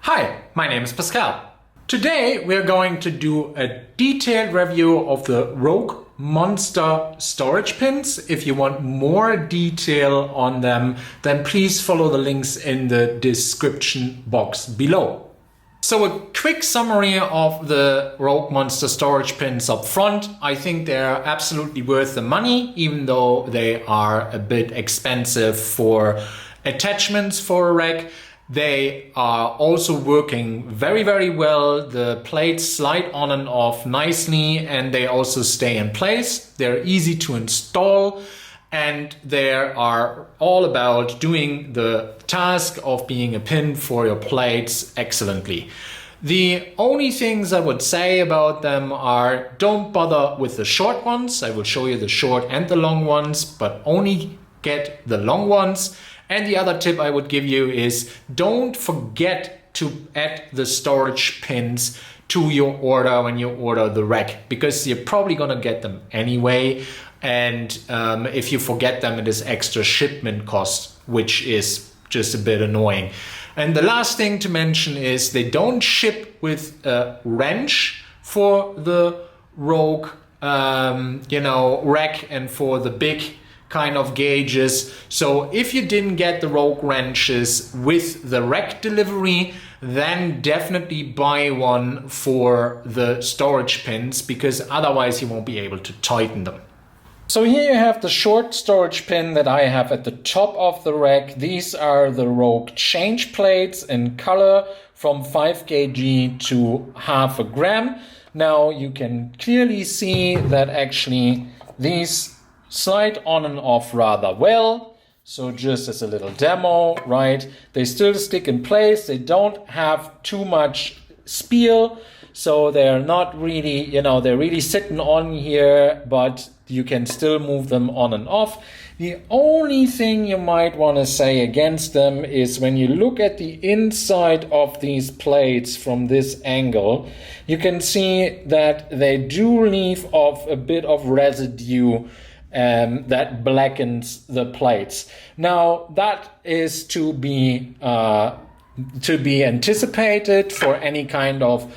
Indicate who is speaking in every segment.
Speaker 1: Hi, my name is Pascal. Today we're going to do a detailed review of the Rogue Monster storage pins. If you want more detail on them, then please follow the links in the description box below. So a quick summary of the Rogue Monster storage pins up front. I think they're absolutely worth the money, even though they are a bit expensive for attachments for a rack. They are also working very well. The plates slide on and off nicely and they also stay in place. They're easy to install and they are all about doing the task of being a pin for your plates excellently. The only things I would say about them are don't bother with the short ones. I will show you the short and the long ones, but only get the long ones. And the other tip I would give you is don't forget to add the storage pins to your order when you order the rack, because you're probably gonna get them anyway. And if you forget them, it is extra shipment cost, which is just a bit annoying. And the last thing to mention is they don't ship with a wrench for the Rogue rack and for the big kind of gauges. So if you didn't get the Rogue wrenches with the rack delivery, then definitely buy one for the storage pins, because otherwise you won't be able to tighten them. So here you have the short storage pin that I have at the top of the rack. These are the Rogue change plates in color from 5 kg to half a gram. Now you can clearly see that actually these slide on and off rather well. So just as a little demo, right? They still stick in place. They don't have too much spiel. So they're not really, they're really sitting on here, but you can still move them on and off. The only thing you might want to say against them is when you look at the inside of these plates from this angle, you can see that they do leave off a bit of residue that blackens the plates. Now that is to be anticipated for any kind of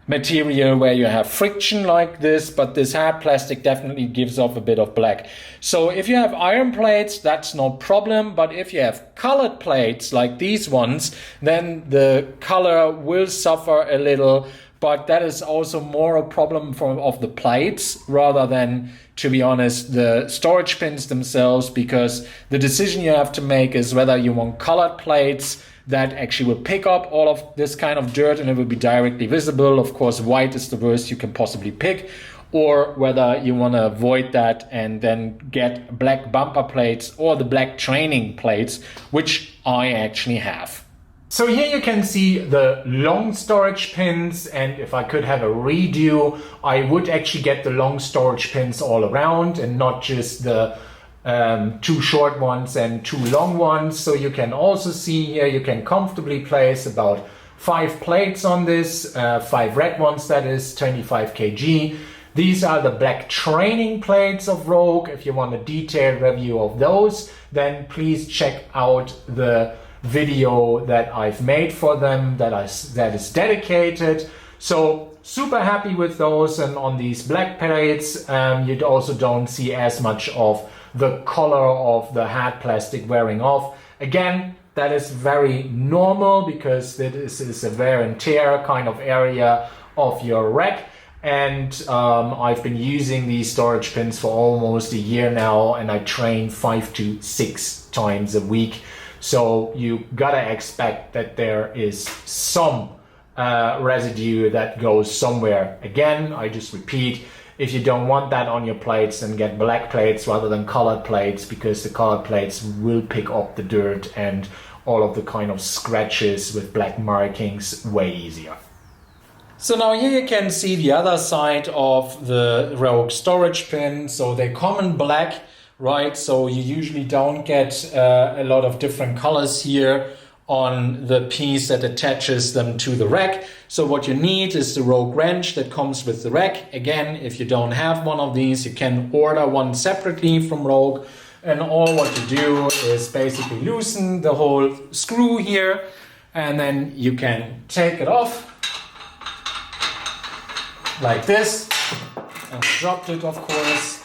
Speaker 1: material where you have friction like this, but this hard plastic definitely gives off a bit of black. So if you have iron plates, that's no problem, but if you have colored plates like these ones, then the color will suffer a little. But that is also more a problem of the plates rather than, to be honest, the storage pins themselves, because the decision you have to make is whether you want colored plates that actually will pick up all of this kind of dirt and it will be directly visible. Of course, white is the worst you can possibly pick, or whether you want to avoid that and then get black bumper plates or the black training plates, which I actually have. So here you can see the long storage pins, and if I could have a redo, I would actually get the long storage pins all around and not just the 2 short ones and 2 long ones. So you can also see here you can comfortably place about 5 plates on this, 5 red ones, that is 25 kg. These are the black training plates of Rogue. If you want a detailed review of those, then please check out the video that I've made for them that is dedicated. So super happy with those. And on these black plates, you also don't see as much of the color of the hard plastic wearing off. Again, that is very normal because this is a wear and tear kind of area of your rack. And I've been using these storage pins for almost a year now, and I train 5 to 6 times a week. So you gotta expect that there is some residue that goes somewhere. Again, I just repeat, if you don't want that on your plates, then get black plates rather than colored plates, because the colored plates will pick up the dirt and all of the kind of scratches with black markings way easier. So now here you can see the other side of the Rogue storage pin. So they come in black, right? So you usually don't get a lot of different colors here on the piece that attaches them to the rack. So what you need is the Rogue wrench that comes with the rack. Again, if you don't have one of these, you can order one separately from Rogue. And all what you do is basically loosen the whole screw here. and then you can take it off like this, and dropped it, of course.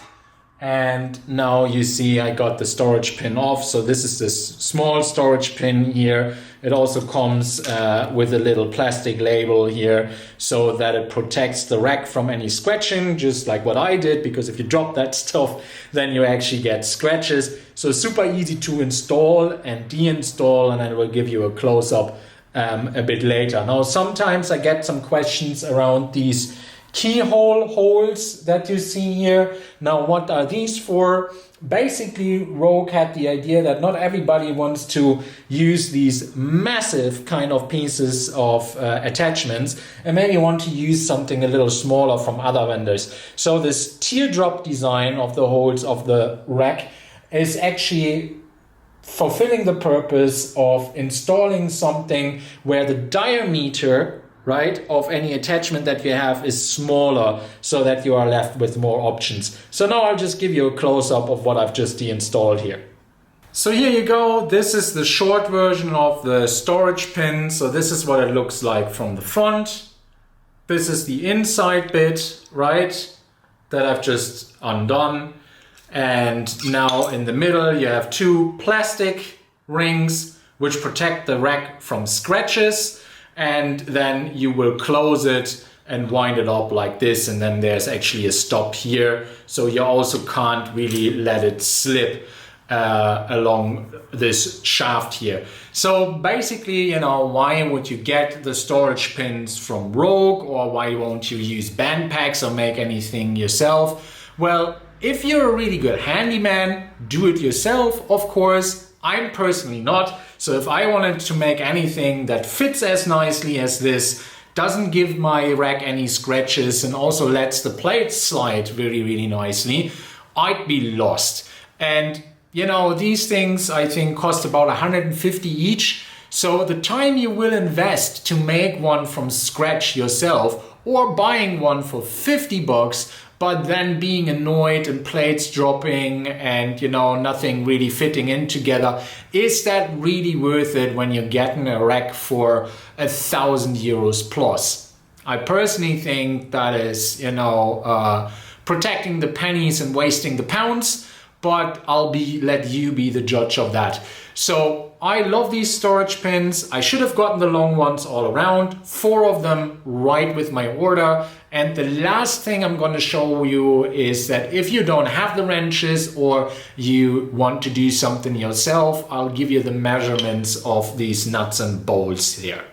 Speaker 1: And now you see I got the storage pin off. So this is this small storage pin here. It also comes with a little plastic label here so that it protects the rack from any scratching, just like what I did, because if you drop that stuff, then you actually get scratches. So super easy to install and deinstall, and I will give you a close-up a bit later. Now, sometimes I get some questions around these keyhole holes that you see here. Now, what are these for? Basically, Rogue had the idea that not everybody wants to use these massive kind of pieces of attachments, and maybe want to use something a little smaller from other vendors. So this teardrop design of the holes of the rack is actually fulfilling the purpose of installing something where the diameter, right, of any attachment that you have is smaller, so that you are left with more options. So now I'll just give you a close-up of what I've just deinstalled here. So here you go. This is the short version of the storage pin. So this is what it looks like from the front. This is the inside bit, right, that I've just undone. And now in the middle you have two plastic rings which protect the rack from scratches. And then you will close it and wind it up like this, and then there's actually a stop here, so you also can't really let it slip along this shaft here. So basically, you know, why would you get the storage pins from Rogue, or why won't you use band packs or make anything yourself? Well, if you're a really good handyman, do it yourself, of course. I'm personally not. So if I wanted to make anything that fits as nicely as this, doesn't give my rack any scratches, and also lets the plates slide really, really nicely, I'd be lost. And you know, these things I think cost about 150 each. So the time you will invest to make one from scratch yourself, or buying one for 50 bucks, but then being annoyed and plates dropping and, you know, nothing really fitting in together, is that really worth it when you're getting a rack for 1,000 euros plus? I personally think that is, you know, protecting the pennies and wasting the pounds, but I'll let you be the judge of that. So I love these storage pins. I should have gotten the long ones all around, 4 of them right with my order. And the last thing I'm going to show you is that if you don't have the wrenches or you want to do something yourself, I'll give you the measurements of these nuts and bolts here.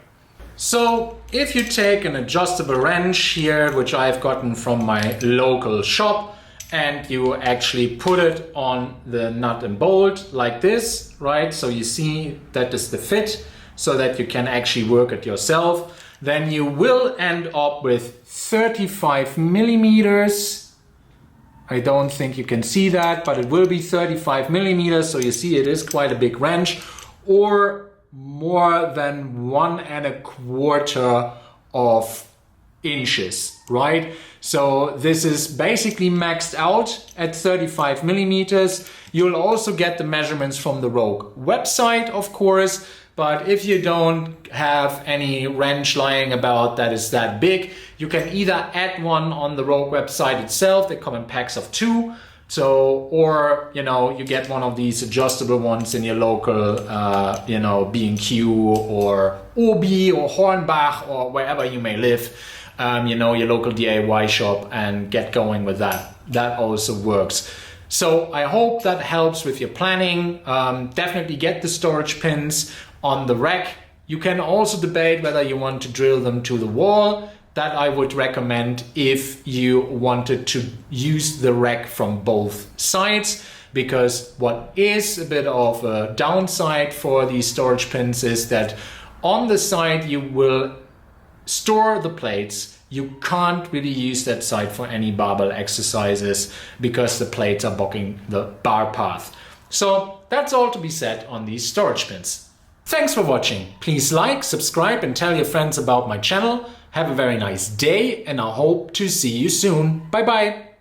Speaker 1: So if you take an adjustable wrench here, which I've gotten from my local shop, and you actually put it on the nut and bolt like this, right? So you see that is the fit, so that you can actually work it yourself. Then you will end up with 35 millimeters. I don't think you can see that, but it will be 35 millimeters. So you see it is quite a big wrench, or more than 1¼ of inches, right? So this is basically maxed out at 35 millimeters. You'll also get the measurements from the Rogue website, of course, but if you don't have any wrench lying about that is that big, you can either add one on the Rogue website itself. They come in packs of 2. So, or, you know, you get one of these adjustable ones in your local, you know, B&Q or Obi or Hornbach or wherever you may live. You know, your local DIY shop, and get going with that. That also works. So I hope that helps with your planning. Definitely get the storage pins on the rack. You can also debate whether you want to drill them to the wall. That I would recommend if you wanted to use the rack from both sides, because what is a bit of a downside for these storage pins is that on the side you will store the plates. You can't really use that side for any barbell exercises because the plates are blocking the bar path. So that's all to be said on these storage pins. Thanks for watching. Please like, subscribe, and tell your friends about my channel. Have a very nice day, and I hope to see you soon. Bye bye.